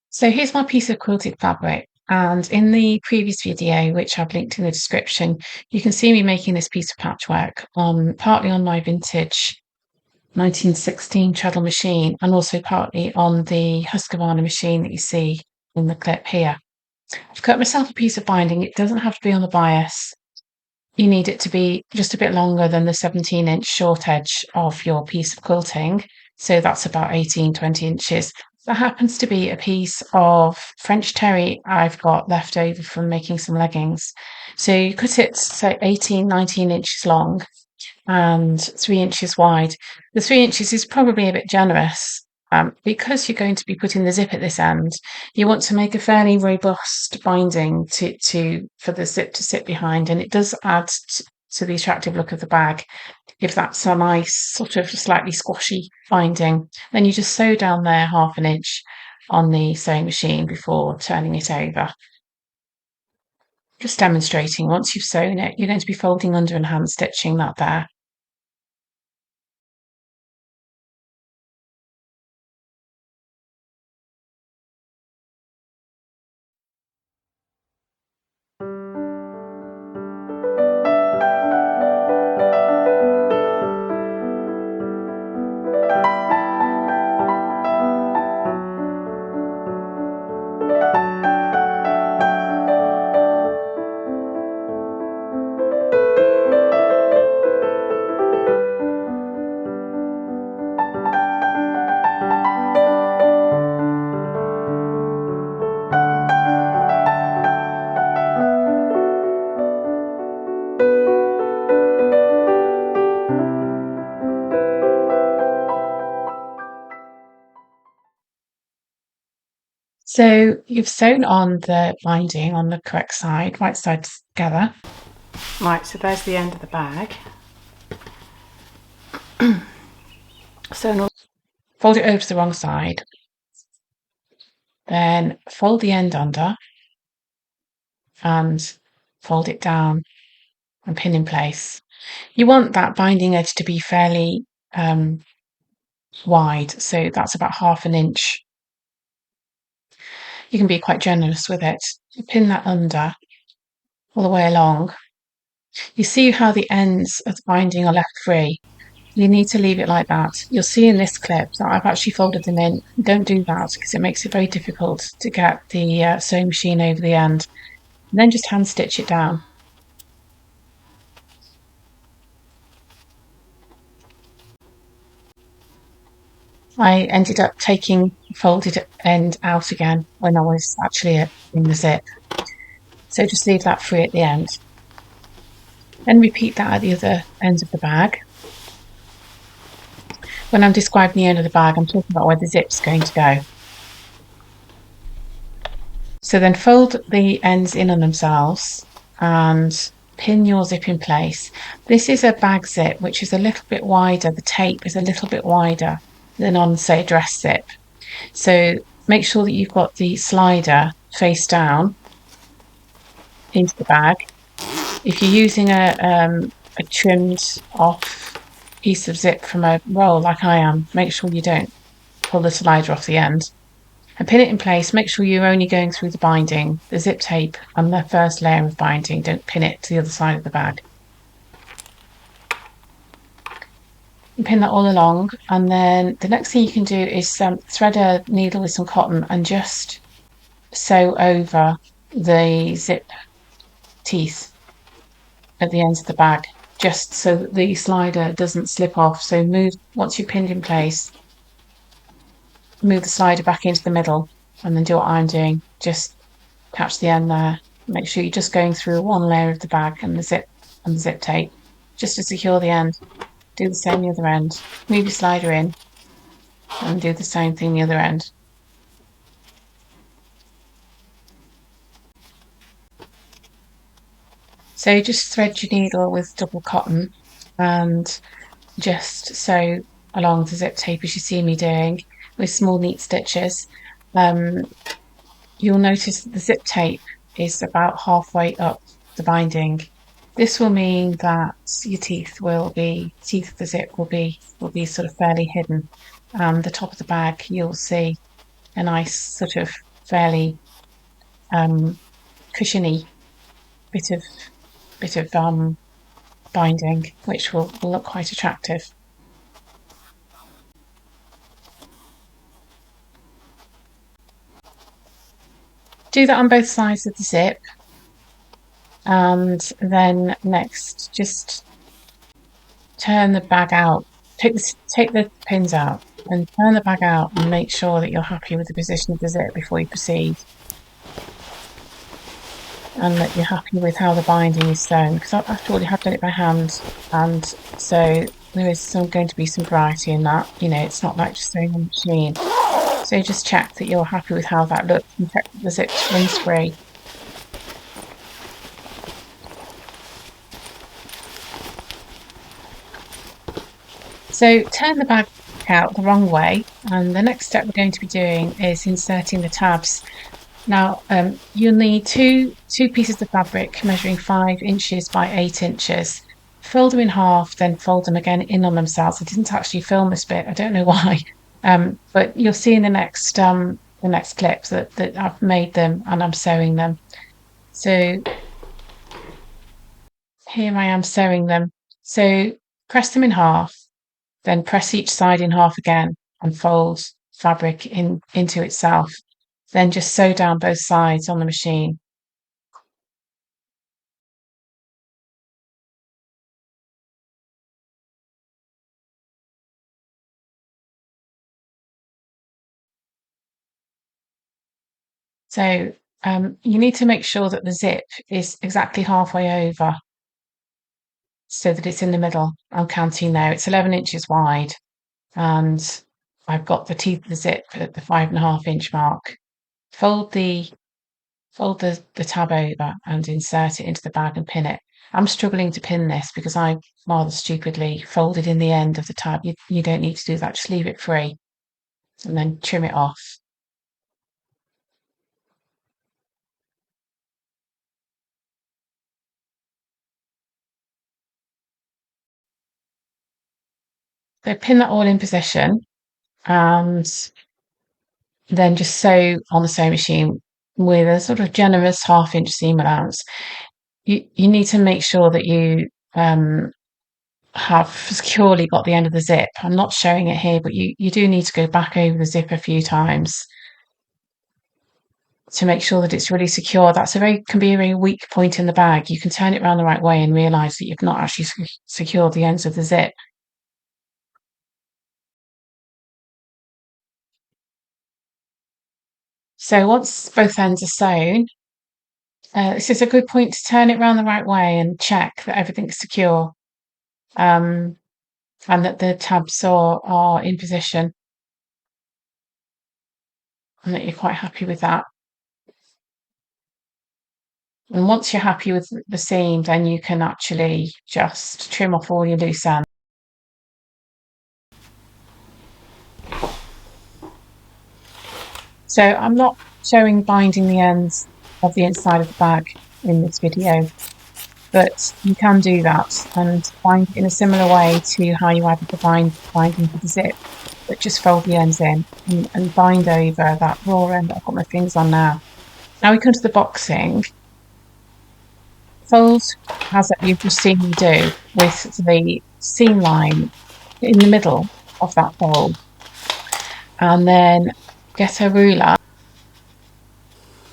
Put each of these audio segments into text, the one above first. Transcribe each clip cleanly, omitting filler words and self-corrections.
So here's my piece of quilted fabric. And in the previous video, which I've linked in the description, you can see me making this piece of patchwork partly on my vintage 1916 treadle machine and also partly on the Husqvarna machine that you see in the clip here. I've cut myself a piece of binding. It doesn't have to be on the bias. You need it to be just a bit longer than the 17-inch short edge of your piece of quilting. So that's about 18, 20 inches. That happens to be a piece of French terry I've got left over from making some leggings. So you cut it, say, 18, 19 inches long and 3 inches wide. The 3 inches is probably a bit generous. Because you're going to be putting the zip at this end, you want to make a fairly robust binding for the zip to sit behind, and it does add to the attractive look of the bag. If that's a nice sort of slightly squashy binding, then you just sew down there 1/2 inch on the sewing machine before turning it over. Just demonstrating, once you've sewn it, you're going to be folding under and hand stitching that there. So you've sewn on the binding on the correct side, right sides together. Right, so there's the end of the bag. So fold it over to the wrong side, then fold the end under and fold it down and pin in place. You want that binding edge to be fairly wide, so that's about 1/2 inch. You can be quite generous with it. You pin that under all the way along. You see how the ends of the binding are left free. You need to leave it like that. You'll see in this clip that I've actually folded them in. Don't do that because it makes it very difficult to get the sewing machine over the end. And then just hand stitch it down. I ended up taking the folded end out again when I was actually in the zip. So just leave that free at the end. Then repeat that at the other ends of the bag. When I'm describing the end of the bag, I'm talking about where the zip's going to go. So then fold the ends in on themselves and pin your zip in place. This is a bag zip, which is a little bit wider. The tape is a little bit wider than on, say, a dress zip. So make sure that you've got the slider face down into the bag. If you're using a trimmed off piece of zip from a roll like I am, make sure you don't pull the slider off the end. And pin it in place. Make sure you're only going through the binding, the zip tape and the first layer of binding. Don't pin it to the other side of the bag. You pin that all along, and then the next thing you can do is thread a needle with some cotton and just sew over the zip teeth at the ends of the bag, just so that the slider doesn't slip off. So move, once you've pinned in place, move the slider back into the middle and then do what I'm doing. Just catch the end there. Make sure you're just going through one layer of the bag and the zip tape just to secure the end. Do the same the other end. Move your slider in and do the same thing the other end. So just thread your needle with double cotton and just sew along the zip tape as you see me doing with small neat stitches. You'll notice that the zip tape is about halfway up the binding. This will mean that your teeth of the zip will be sort of fairly hidden. The top of the bag, you'll see a nice sort of fairly cushiony bit of binding, which will look quite attractive. Do that on both sides of the zip, and then next just turn the bag out. Take the pins out and turn the bag out and make sure that you're happy with the position of the zip before you proceed, and that you're happy with how the binding is sewn, because after all you have done it by hand, and so there is going to be some variety in that. You know, it's not like just sewing on the machine. So just check that you're happy with how that looks and check that the zip's runs free. So turn the bag out the wrong way, and the next step we're going to be doing is inserting the tabs. Now you'll need two pieces of fabric measuring 5 inches by 8 inches. Fold them in half, then fold them again in on themselves. I didn't actually film this bit, I don't know why, but you'll see in the next clip that I've made them and I'm sewing them. So here I am sewing them. So press them in half, then press each side in half again and fold fabric into itself. Then just sew down both sides on the machine. So you need to make sure that the zip is exactly halfway over so that it's in the middle. I'm counting now. It's 11 inches wide, and I've got the teeth of the zip at the 5.5 inch mark. Fold the tab over and insert it into the bag and pin it. I'm struggling to pin this because I rather stupidly folded in the end of the tab. You don't need to do that. Just leave it free and then trim it off. So pin that all in position and then just sew on the sewing machine with a sort of generous 1/2 inch seam allowance. You need to make sure that you have securely got the end of the zip. I'm not showing it here, but you do need to go back over the zip a few times to make sure that it's really secure. Can be a very weak point in the bag. You can turn it around the right way and realise that you've not actually secured the ends of the zip. So once both ends are sewn, this is a good point to turn it around the right way and check that everything's secure, and that the tabs are in position, and that you're quite happy with that. And once you're happy with the seam, then you can actually just trim off all your loose ends. So I'm not showing binding the ends of the inside of the bag in this video, but you can do that and bind in a similar way to how you added the binding for the zip, but just fold the ends in and bind over that raw end that I've got my fingers on now. Now we come to the boxing. Fold as you've just seen me do, with the seam line in the middle of that fold, and then get a ruler.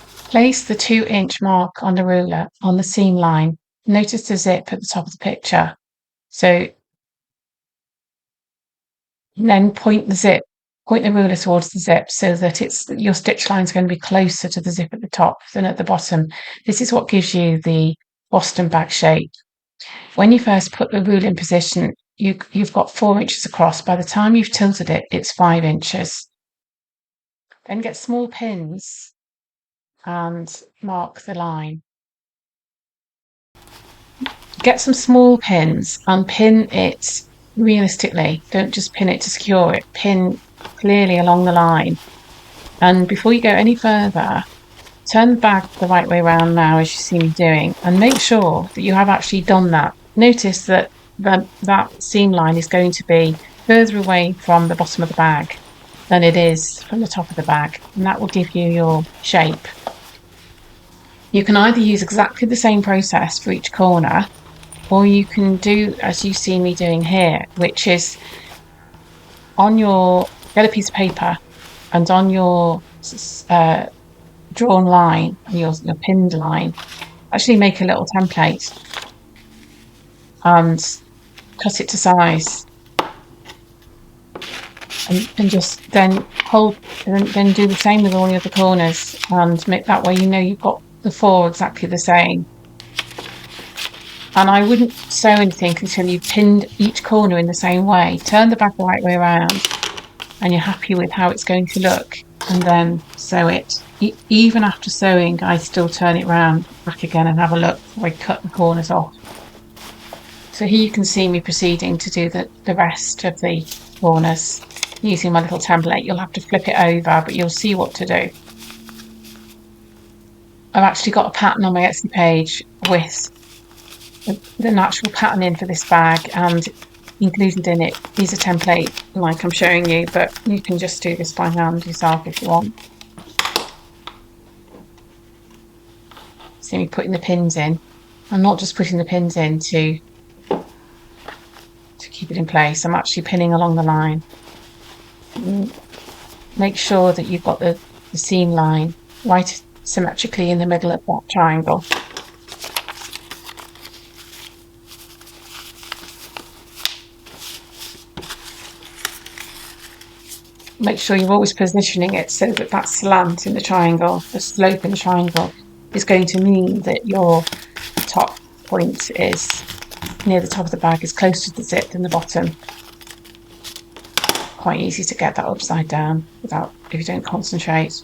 Place the 2-inch mark on the ruler on the seam line. Notice the zip at the top of the picture. So then point the ruler towards the zip so that your stitch line is going to be closer to the zip at the top than at the bottom. This is what gives you the Boston bag shape. When you first put the ruler in position, you've got 4 inches across. By the time you've tilted it, it's 5 inches. Then get small pins and mark the line. Get some small pins and pin it realistically. Don't just pin it to secure it. Pin clearly along the line. And before you go any further, turn the bag the right way around now, as you see me doing, and make sure that you have actually done that. Notice that that seam line is going to be further away from the bottom of the bag than it is from the top of the bag, and that will give you your shape. You can either use exactly the same process for each corner, or you can do as you see me doing here, which is get a piece of paper, and on your drawn line, your pinned line, actually make a little template and cut it to size, and just then then do the same with all the other corners, and make that way you've got the four exactly the same. And I wouldn't sew anything until you've pinned each corner in the same way. Turn the bag the right way around and you're happy with how it's going to look, and then sew it. Even after sewing, I still turn it round back again and have a look before I cut the corners off. So here you can see me proceeding to do the rest of the corners using my little template. You'll have to flip it over, but you'll see what to do. I've actually got a pattern on my Etsy page with the natural patterning for this bag, and included in it is a template like I'm showing you, but you can just do this by hand yourself if you want. See me putting the pins in. I'm not just putting the pins in to keep it in place. I'm actually pinning along the line. Make sure that you've got the seam line right symmetrically in the middle of that triangle. Make sure you're always positioning it so that that slant in the triangle, the slope in the triangle, is going to mean that your top point is near the top of the bag, is closer to the zip than the bottom. Quite easy to get that upside down if you don't concentrate.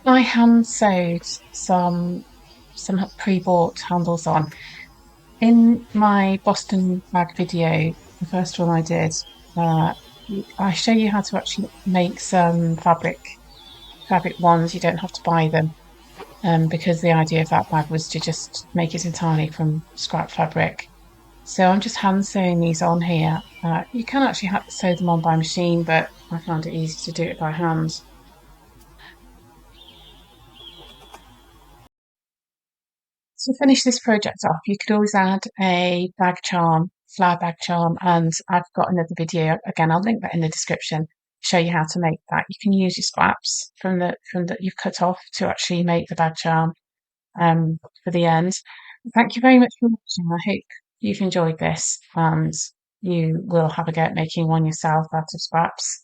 I hand sewed some pre-bought handles on. In my Boston bag video, the first one I did, I show you how to actually make some fabric ones. You don't have to buy them, because the idea of that bag was to just make it entirely from scrap fabric. So I'm just hand sewing these on here. You can actually sew them on by machine, but I found it easy to do it by hand. to finish this project off, you could always add a bag charm, flower bag charm, and I've got another video. Again, I'll link that in the description. Show you how to make that. You can use your scraps from the you've cut off to actually make the bag charm for the end. Thank you very much for watching. I hope you've enjoyed this and you will have a go at making one yourself out of scraps.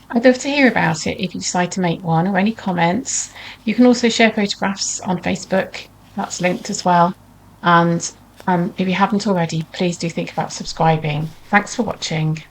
I'd love to hear about it if you decide to make one, or any comments. You can also share photographs on Facebook. That's linked as well. And if you haven't already, please do think about subscribing. Thanks for watching.